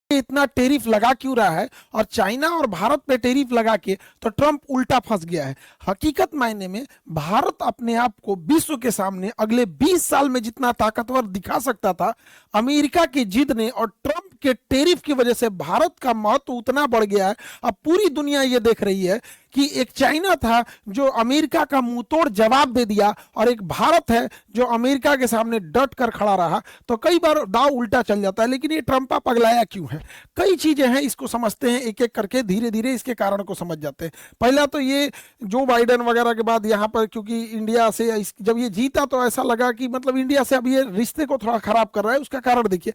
इतना टेरिफ लगा क्यों रहा है और चाइना और भारत पे टेरिफ लगा के, तो ट्रंप उल्टा फंस गया है। हकीकत मायने में भारत अपने आप को विश्व के सामने अगले 20 साल में जितना ताकतवर दिखा सकता था, अमेरिका की जिद ने और ट्रंप के टेरिफ की वजह से भारत का महत्व उतना बढ़ गया है। अब पूरी दुनिया ये देख रही है कि एक चाइना था जो अमेरिका का मुंहतोड़ जवाब दे दिया, और एक भारत है जो अमेरिका के सामने डट कर खड़ा रहा। तो कई बार दाव उल्टा चल जाता है। लेकिन ये ट्रंपा पगलाया क्यों है? कई चीजें हैं, इसको समझते हैं एक एक करके, धीरे धीरे इसके कारण को समझ जाते हैं। पहला तो ये जो बाइडेन वगैरह के बाद यहाँ पर, क्योंकि इंडिया से जब ये जीता तो ऐसा लगा कि मतलब इंडिया से अब ये रिश्ते को थोड़ा खराब कर रहा है। उसका कारण देखिए,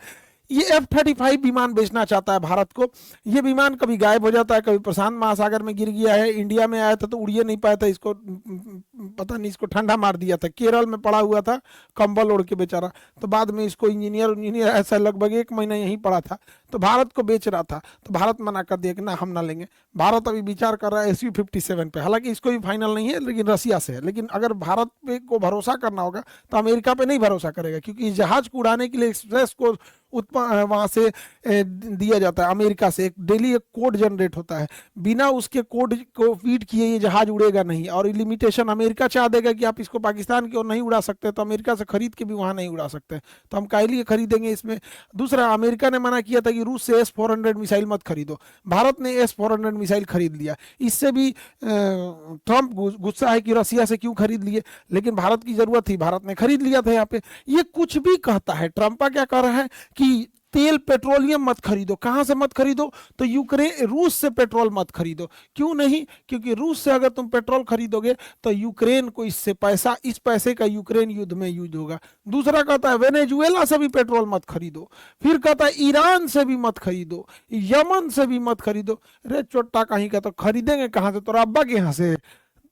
ये F-35 विमान बेचना चाहता है भारत को। ये विमान कभी गायब हो जाता है, कभी प्रशांत महासागर में गिर गया है, इंडिया में आया था तो उड़िए नहीं पाया था, इसको पता नहीं, इसको ठंडा मार दिया था, केरल में पड़ा हुआ था कंबल ओढ़ के बेचारा। तो बाद में इसको इंजीनियर ऐसा लगभग 1 महीना यहीं पड़ा था, तो भारत को बेच रहा था, तो भारत मना कर दिया कि ना हम ना लेंगे। भारत अभी विचार कर रहा है Su-57 पे, हालांकि इसको भी फाइनल नहीं है, लेकिन रसिया से है। लेकिन अगर भारत पे को भरोसा करना होगा तो अमेरिका पे नहीं भरोसा करेगा, क्योंकि इस जहाज को उड़ाने के लिए एक्सप्रेस को वहां से दिया जाता है अमेरिका से, एक डेली एक कोड जनरेट होता है, बिना उसके कोड को फीड किए ये जहाज उड़ेगा नहीं। और लिमिटेशन अमेरिका चाह देगा कि आप इसको पाकिस्तान की ओर नहीं उड़ा सकते, तो अमेरिका से खरीद के भी वहां नहीं उड़ा सकते, तो हम काहे लिए खरीदेंगे इसमें। दूसरा, अमेरिका ने मना किया था कि रूस से S-400 मिसाइल मत खरीदो, भारत ने S-400 मिसाइल खरीद लिया। इससे भी ट्रंप गुस्सा है कि रसिया से क्यों खरीद लिए, लेकिन भारत की जरूरत थी, भारत ने खरीद लिया था। यहाँ पे ये कुछ भी कहता है, ट्रंपा क्या कह रहा है कि तेल पेट्रोलियम मत खरीदो। कहां से मत खरीदो? तो यूक्रेन, रूस से पेट्रोल मत खरीदो। क्यों नहीं? क्योंकि रूस से अगर तुम पेट्रोल खरीदोगे तो यूक्रेन को इससे पैसा, इस पैसे का यूक्रेन युद्ध में यूज होगा। दूसरा कहता है वेनेजुएला से भी पेट्रोल मत खरीदो। फिर कहता है ईरान से भी मत खरीदो, यमन से भी मत खरीदो। रे चोट्टा कहीं का, तो खरीदेंगे कहां से? तो अब्बा के यहाँ से।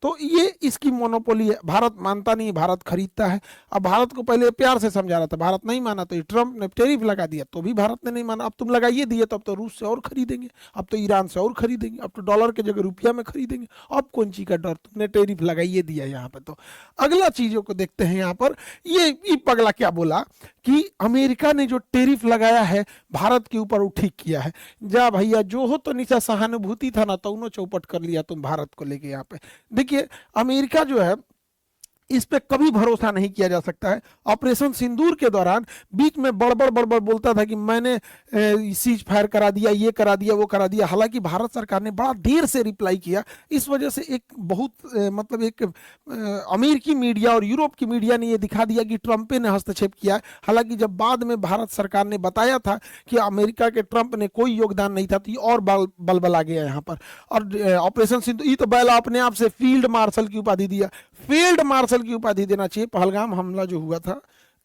तो ये इसकी मोनोपोली है, भारत मानता नहीं, भारत खरीदता है। अब भारत को पहले प्यार से समझा रहा था, भारत नहीं माना, तो ट्रंप ने टैरिफ लगा दिया, तो भी भारत ने नहीं माना। अब तुम लगाइए दिए, तो अब तो रूस से और खरीदेंगे, अब तो ईरान से और खरीदेंगे, अब तो डॉलर के जगह रुपया में खरीदेंगे। अब कौन चीज का डर, तुमने टैरिफ लगाइए दिया यहाँ पे। तो अगला चीजों को देखते हैं यहाँ पर। ये पगला क्या बोला कि अमेरिका ने जो टैरिफ लगाया है भारत के ऊपर वो ठीक किया है। जा भैया, जो हो तो नीचा सहानुभूति था ना, तो उन्होंने चौपट कर लिया तुम भारत को लेके यहाँ पे। देखिए, अमेरिका जो है इस पे कभी भरोसा नहीं किया जा सकता है। ऑपरेशन सिंदूर के दौरान बीच में बड़बड़ बड़बड़ बोलता था कि मैंने सीज फायर करा दिया, ये करा दिया, वो करा दिया। हालांकि भारत सरकार ने बड़ा देर से रिप्लाई किया। इस वजह से एक बहुत मतलब एक अमेरिकी मीडिया और यूरोप की मीडिया ने ये दिखा दिया कि ट्रंप ने हस्तक्षेप किया है। हालांकि जब बाद में भारत सरकार ने बताया था कि अमेरिका के ट्रंप ने कोई योगदान नहीं था, तो ये और बलबला गया यहाँ पर। और ऑपरेशन सिंदूर, ये तो बैला अपने आप से फील्ड मार्शल की उपाधि दिया। फील्ड मार्शल की उपाधि देना चाहिए। पहलगाम हमला जो हुआ था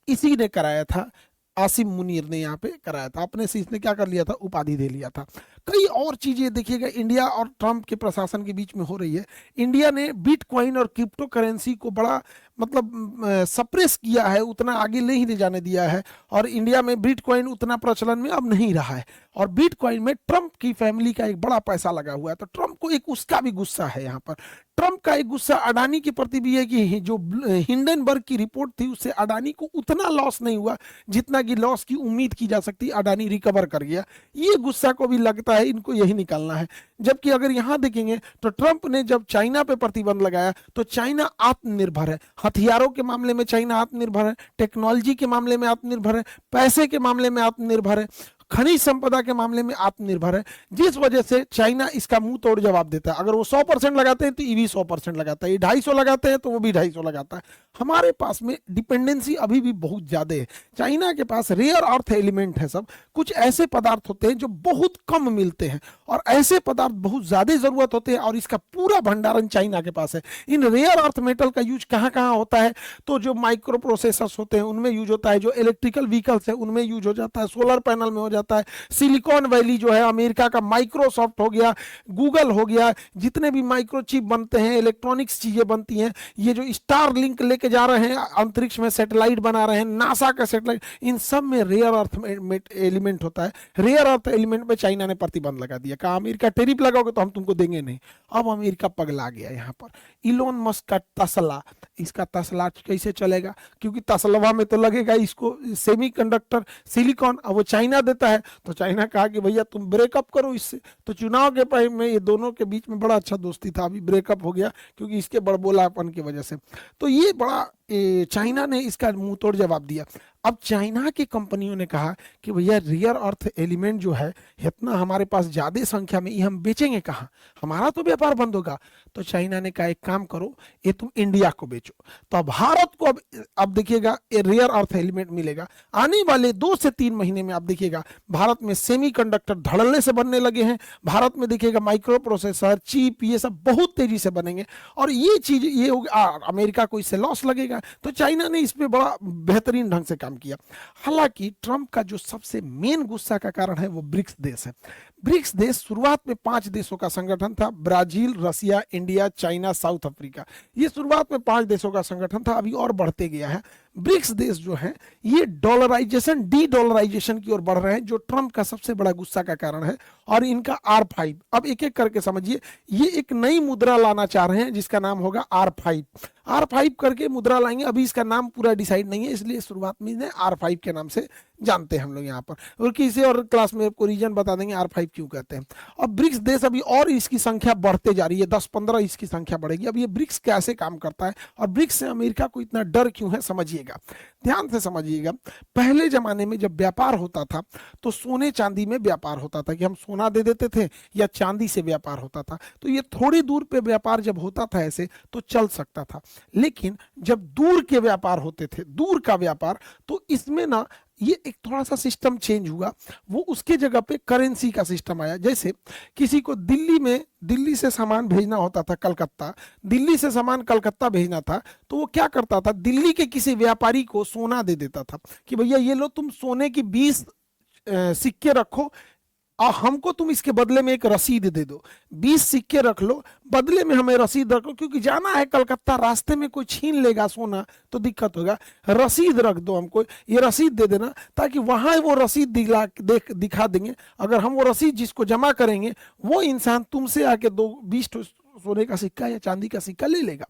इसी ने कराया था, आसिम मुनीर ने यहाँ पे कराया था, अपने से इसने क्या कर लिया था, उपाधि दे लिया था। कई और चीजें देखिएगा इंडिया और ट्रंप के प्रशासन के बीच में हो रही है। इंडिया ने बिटकॉइन और क्रिप्टो करेंसी को बड़ा मतलब सप्रेस किया है, उतना आगे नहीं ले जाने दिया है। और इंडिया में बिटकॉइन उतना प्रचलन में अब नहीं रहा है। और बिटकॉइन में ट्रंप की फैमिली का एक बड़ा पैसा लगा हुआ है, तो ट्रंप को एक उसका भी गुस्सा है यहाँ पर। ट्रंप का एक गुस्सा अडानी के प्रति भी है कि जो हिंडनबर्ग की रिपोर्ट थी उससे अडानी को उतना लॉस नहीं हुआ जितना कि लॉस की उम्मीद की जा सकती। अडानी रिकवर कर गया, ये गुस्सा को भी लगता है इनको यही निकालना है। जबकि अगर यहां देखेंगे तो ट्रंप ने जब चाइना पे प्रतिबंध लगाया तो चाइना आत्मनिर्भर है, हथियारों के मामले में चाइना आत्मनिर्भर है, टेक्नोलॉजी के मामले में आत्मनिर्भर है, पैसे के मामले में आत्मनिर्भर है, खनिज संपदा के मामले में आत्मनिर्भर है। जिस वजह से चाइना इसका मुंह तोड़ जवाब देता है। अगर वो 100% लगाते हैं तो ये भी 100% लगाता है, ये 250 लगाते हैं तो वो भी 250 लगाता है। हमारे पास में डिपेंडेंसी अभी भी बहुत ज्यादा है। चाइना के पास रेयर अर्थ एलिमेंट है, सब कुछ ऐसे पदार्थ होते हैं जो बहुत कम मिलते हैं, और ऐसे पदार्थ बहुत ज्यादा जरूरत होते हैं, और इसका पूरा भंडारण चाइना के पास है। इन रेयर अर्थ मेटल का यूज कहाँ कहाँ होता है? तो जो माइक्रो प्रोसेसर्स होते हैं उनमें यूज होता है, जो इलेक्ट्रिकल व्हीकल्स है उनमें यूज हो जाता है, सोलर पैनल में हो जाता है। सिलिकॉन वैली जो है अमेरिका का, माइक्रोसॉफ्ट हो गया, गूगल हो गया, जितने भी माइक्रोचिप बनते हैं, इलेक्ट्रॉनिक्स चीजें बनती हैं, ये जो स्टार लिंक लेके जा रहे हैं अंतरिक्ष में, सैटेलाइट बना रहे हैं, नासा का सैटेलाइट, इन सब में रेयर अर्थ एलिमेंट होता है। रेयर अर्थ एलिमेंट पे चाइना ने प्रतिबंध लगा दिया, कहा अमेरिका टैरिफ लगाओगे तो हम तुमको देंगे नहीं। अब अमेरिका पगला गया यहाँ पर। इलोन मस्क का तस्ला, इसका तस्ला कैसे चलेगा? क्योंकि तस्लवा में तो लगेगा इसको सेमीकंडक्टर, सिलिकॉन, अब वो चाइना देता सकता है। तो चाइना कहा कि भैया तुम ब्रेकअप करो इससे। तो चुनाव के टाइम में ये दोनों के बीच में बड़ा अच्छा दोस्ती था, अभी ब्रेकअप हो गया क्योंकि इसके बड़बोलापन की वजह से। तो ये बड़ा चाइना ने इसका मुंह तोड़ जवाब दिया। अब चाइना की कंपनियों ने कहा कि भैया रियर अर्थ एलिमेंट जो है इतना हमारे पास ज्यादा संख्या में, ये हम बेचेंगे कहाँ, हमारा तो व्यापार बंद होगा। तो चाइना ने कहा एक काम करो, ये तुम इंडिया को बेचो। तो भारत को अब देखिएगा रियर अर्थ एलिमेंट मिलेगा। आने वाले 2 से 3 महीने में आप देखिएगा भारत में सेमीकंडक्टर धड़ल्ले से बनने लगे हैं। भारत में देखिएगा माइक्रो प्रोसेसर, चिप, ये सब बहुत तेजी से बनेंगे और ये चीज ये अमेरिका को इससे लॉस लगेगा। तो चाइना ने इस पे बड़ा बेहतरीन ढंग से काम किया। हालांकि ट्रंप का जो सबसे मेन गुस्सा का कारण है वो ब्रिक्स देश है। ब्रिक्स देश शुरुआत में 5 देशों का संगठन था, ब्राजील, रसिया, इंडिया, चाइना, साउथ अफ्रीका। ये शुरुआत में 5 देशों का संगठन था, अभी और बढ़ते गया है। ब्रिक्स देश जो है ये डॉलराइजेशन, डी डॉलराइजेशन की ओर बढ़ रहे हैं, जो ट्रंप का सबसे बड़ा गुस्सा का कारण है। और इनका R5, अब एक एक करके समझिए, ये एक नई मुद्रा लाना चाह रहे हैं जिसका नाम होगा R5। R5 करके मुद्रा लाएंगे, अभी इसका नाम पूरा डिसाइड नहीं है, इसलिए शुरुआत में इन्हें R5 के नाम से जानते हैं हम लोग यहाँ पर, और किसी और क्लास में आपको रीजन बता देंगे R5 क्यों कहते हैं। अब ब्रिक्स देश अभी और इसकी संख्या बढ़ते जा रही है, 10-15 इसकी संख्या बढ़ेगी। अब ये ब्रिक्स कैसे काम करता है और ब्रिक्स से अमेरिका को इतना डर क्यों है, समझिएगा, ध्यान से समझिएगा। पहले जमाने में जब व्यापार होता था तो सोने चांदी में व्यापार होता था, कि हम सोना दे देते थे या चांदी से व्यापार होता था। तो ये थोड़ी दूर पे व्यापार जब होता था ऐसे तो चल सकता था। लेकिन जब दूर के व्यापार होते थे, दूर का व्यापार, तो इसमें ना ये एक थोड़ा सा सिस्टम चेंज हुआ। वो उसके जगह पे करेंसी का सिस्टम आया। जैसे किसी को दिल्ली से सामान भेजना होता था कलकत्ता, दिल्ली से सामान कलकत्ता भेजना था, तो वो क्या करता था, दिल्ली के किसी व्यापारी को सोना दे देता था कि भैया ये लो तुम सोने की 20 सिक्के रखो और हमको तुम इसके बदले में एक रसीद दे दो। 20 सिक्के रख लो, बदले में हमें रसीद रख लो, क्योंकि जाना है कलकत्ता, रास्ते में कोई छीन लेगा सोना तो दिक्कत होगा। रसीद रख दो हमको, ये रसीद दे देना, ताकि वहां वो रसीद दिखा देंगे। अगर हम वो रसीद जिसको जमा करेंगे वो इंसान तुमसे आके 20 सोने का सिक्का या चांदी का सिक्का ले लेगा।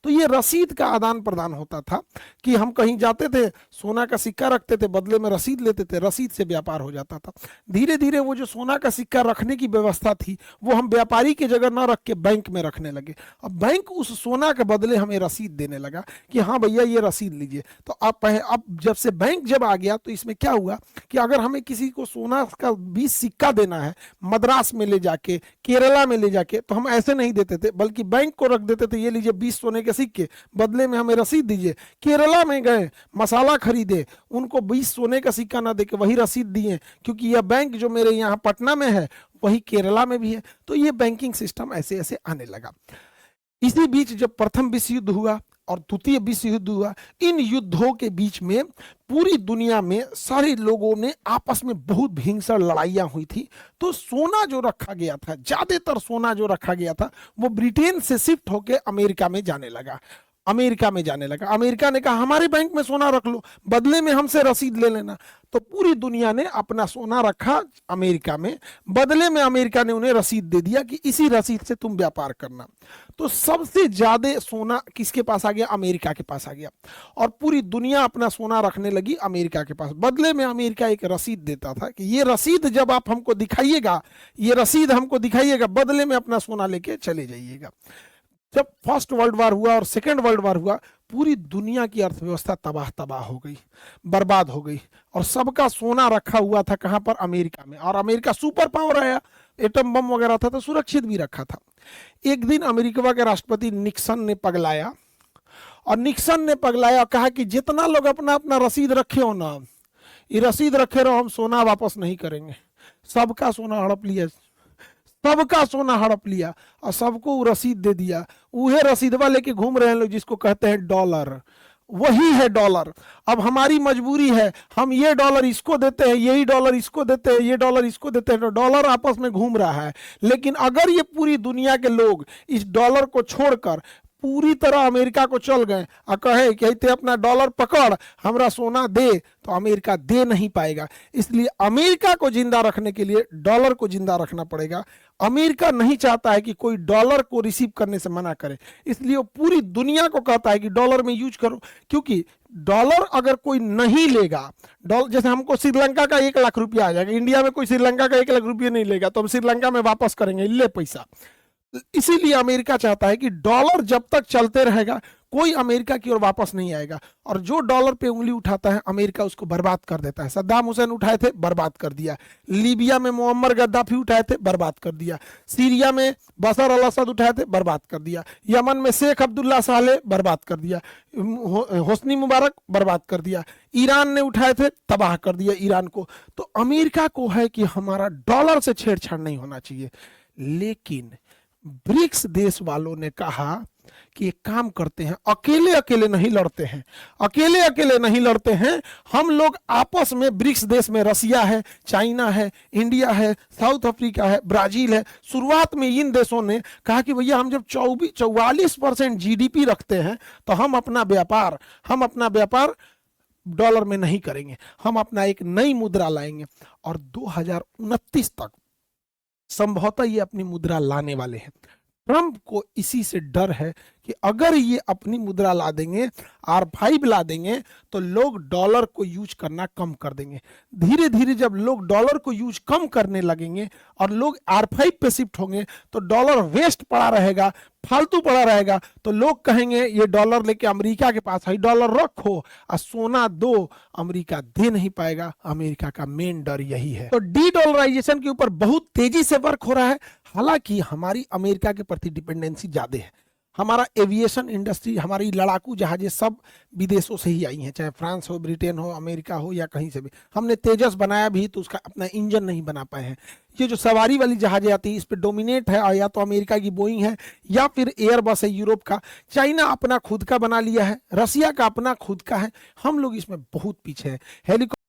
तो ये रसीद का आदान प्रदान होता था कि हम कहीं जाते थे, सोना का सिक्का रखते थे, बदले में रसीद लेते थे, रसीद से व्यापार हो जाता था। धीरे धीरे वो जो सोना का सिक्का रखने की व्यवस्था थी वो हम व्यापारी की जगह ना रख के बैंक में रखने लगे। अब बैंक उस सोना के बदले हमें रसीद देने लगा कि हाँ भैया ये रसीद लीजिए। तो अब जब से बैंक जब आ गया तो इसमें क्या हुआ कि अगर हमें किसी को सोना का 20 सिक्का देना है मद्रास में ले जाके, केरला में ले जाके, तो हम ऐसे नहीं देते थे, बल्कि बैंक को रख देते थे, ये लीजिए 20 सोने के सिक्के, बदले में हमें रसीद दीजिए। केरला में गए, मसाला खरीदे, उनको 20 सोने का सिक्का ना देके वही रसीद दिए, क्योंकि यह बैंक जो मेरे यहाँ पटना में है वही केरला में भी है। तो ये बैंकिंग सिस्टम ऐसे ऐसे आने लगा। इसी बीच जब प्रथम विश्व युद्ध हुआ और द्वितीय विश्व युद्ध हुआ, इन युद्धों के बीच में पूरी दुनिया में सारे लोगों ने आपस में बहुत भीषण लड़ाइयां हुई थी। तो सोना जो रखा गया था, ज्यादातर सोना जो रखा गया था वो ब्रिटेन से शिफ्ट होकर अमेरिका में जाने लगा। अमेरिका ने कहा हमारे बैंक में सोना रख लो, बदले में हमसे रसीद ले लेना। तो पूरी दुनिया ने अपना सोना रखा अमेरिका में, बदले में अमेरिका ने उन्हें रसीद दे दिया कि इसी रसीद से तुम व्यापार करना। तो सबसे ज्यादा सोना किसके पास आ गया, अमेरिका के पास आ गया, और पूरी दुनिया अपना सोना रखने लगी अमेरिका के पास। बदले में अमेरिका एक रसीद देता था कि ये रसीद जब आप हमको दिखाइएगा, ये रसीद हमको दिखाइएगा, बदले में अपना सोना लेके चले जाइएगा। जब फर्स्ट वर्ल्ड वार हुआ और सेकेंड वर्ल्ड वार हुआ, पूरी दुनिया की अर्थव्यवस्था तबाह हो गई, बर्बाद हो गई, और सबका सोना रखा हुआ था कहां पर, अमेरिका में। और अमेरिका सुपर पावर आया, एटम बम वगैरह था तो सुरक्षित भी रखा था। एक दिन अमेरिका के राष्ट्रपति निक्सन ने पगलाया, और कहा कि जितना लोग अपना अपना रसीद रखे हो ना, ये रसीद रखे रहो, हम सोना वापस नहीं करेंगे। सबका सोना हड़प लिया, और सबको रसीद दे दिया। उहे रसीदवा लेके घूम रहे हैं लोग, जिसको कहते हैं डॉलर, वही है डॉलर। अब हमारी मजबूरी है, हम ये डॉलर इसको देते हैं, यही डॉलर इसको देते हैं, ये डॉलर इसको देते हैं, तो डॉलर आपस में घूम रहा है। लेकिन अगर ये पूरी दुनिया के लोग इस डॉलर को छोड़कर पूरी तरह अमेरिका को चल गए और कहे कि ते अपना डॉलर पकड़, हमरा सोना दे, तो अमेरिका दे नहीं पाएगा। इसलिए अमेरिका को जिंदा रखने के लिए डॉलर को जिंदा रखना पड़ेगा। अमेरिका नहीं चाहता है कि कोई डॉलर को रिसीव करने से मना करे, इसलिए वो पूरी दुनिया को कहता है कि डॉलर में यूज करो, क्योंकि डॉलर अगर कोई नहीं लेगा, डॉलर जैसे हमको श्रीलंका का 1 लाख रुपया आ जाएगा, इंडिया में कोई श्रीलंका का 1 लाख रुपया नहीं लेगा तो हम श्रीलंका में वापस करेंगे, ले पैसा। इसीलिए अमेरिका चाहता है कि डॉलर जब तक चलते रहेगा कोई अमेरिका की ओर वापस नहीं आएगा, और जो डॉलर पे उंगली उठाता है अमेरिका उसको बर्बाद कर देता है। सद्दाम हुसैन उठाए थे, बर्बाद कर दिया। लीबिया में मुअम्मर गद्दाफी उठाए थे, बर्बाद कर दिया। सीरिया में बशर अल असद उठाए थे, बर्बाद कर दिया। यमन में शेख अब्दुल्ला सालेह, बर्बाद कर दिया। होस्नी मुबारक, बर्बाद कर दिया। ईरान ने उठाए थे, तबाह कर दिया ईरान को। तो अमेरिका को है कि हमारा डॉलर से छेड़छाड़ नहीं होना चाहिए। लेकिन ब्रिक्स देश वालों ने कहा कि एक काम करते हैं, अकेले अकेले नहीं लड़ते हैं, अकेले अकेले नहीं लड़ते हैं, हम लोग आपस में ब्रिक्स देश में रसिया है, चाइना है, इंडिया है, साउथ अफ्रीका है, ब्राजील है। शुरुआत में इन देशों ने कहा कि भैया हम जब 44% जीडीपी रखते हैं तो हम अपना व्यापार डॉलर में नहीं करेंगे, हम अपना एक नई मुद्रा लाएंगे। और 2029 तक संभवतः ये अपनी मुद्रा लाने वाले हैं। ट्रंप को इसी से डर है कि अगर ये अपनी मुद्रा ला देंगे, R5 ला देंगे, तो लोग डॉलर को यूज करना कम कर देंगे। धीरे धीरे जब लोग डॉलर को यूज कम करने लगेंगे और लोग R5 पे शिफ्ट होंगे तो डॉलर वेस्ट पड़ा रहेगा, फालतू पड़ा रहेगा, तो लोग कहेंगे ये डॉलर लेके अमेरिका के पास है, डॉलर रखो और सोना दो। अमेरिका दे नहीं पाएगा। अमेरिका का मेन डर यही है। तो डी डॉलराइजेशन के ऊपर बहुत तेजी से वर्क हो रहा है। हालांकि हमारी अमेरिका के प्रति डिपेंडेंसी ज्यादा है। हमारा एविएशन इंडस्ट्री, हमारी लड़ाकू जहाजें सब विदेशों से ही आई हैं, चाहे फ्रांस हो, ब्रिटेन हो, अमेरिका हो या कहीं से भी। हमने तेजस बनाया भी तो उसका अपना इंजन नहीं बना पाए हैं। ये जो सवारी वाली जहाजें आती है इस पे डोमिनेट है या तो अमेरिका की बोइंग है या फिर एयरबस है यूरोप का। चाइना अपना खुद का बना लिया है, रसिया का अपना खुद का है। हम लोग इसमें बहुत पीछे हैं। हेलीकॉप्टर